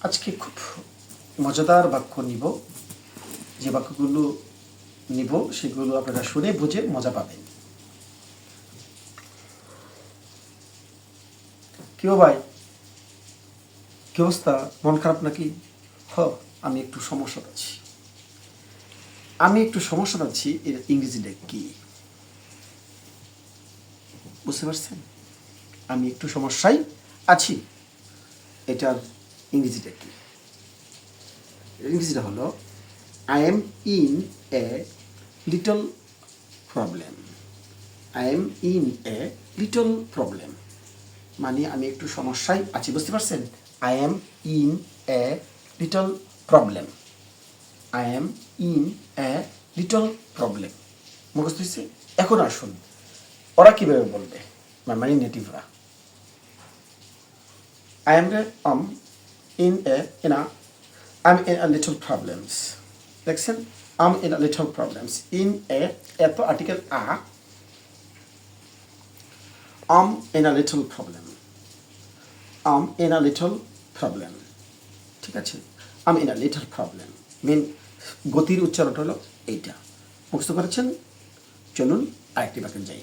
আজকে খুব মজাদার বাক্য নিব, যে বাক্যগুলো নিব সেগুলো আপনারা শুনে বুঝে মজা পাবেন। কেউ ভাই, কি অবস্থা? মন খারাপ নাকি? আমি একটু সমস্যা আছি। এর ইংরেজিটা কি বুঝতে পারছেন? আমি একটু সমস্যায় আছি, এটার ইংরেজিটা কি? ইংরেজিটা হলো I am in a little problem. I am in a little problem মানে আমি একটু সমস্যায় আছি, বুঝতে পারছেন? I am in a little problem. I am in a little problem. মুখস্থ হয়েছে? এখন আসুন ওরা কীভাবে বলবে, মানে নেটিভরা। I am in a little problems. দেখছেন, I'm in a little problems. In a এত article I'm in a little problem. I'm in a little problem. ঠিক আছে, I'm in a little problem মিন গতির উচ্চারণ হলো এইটা। বুঝতে পারছেন? চলুন আরেকটি বাক্যে যাই।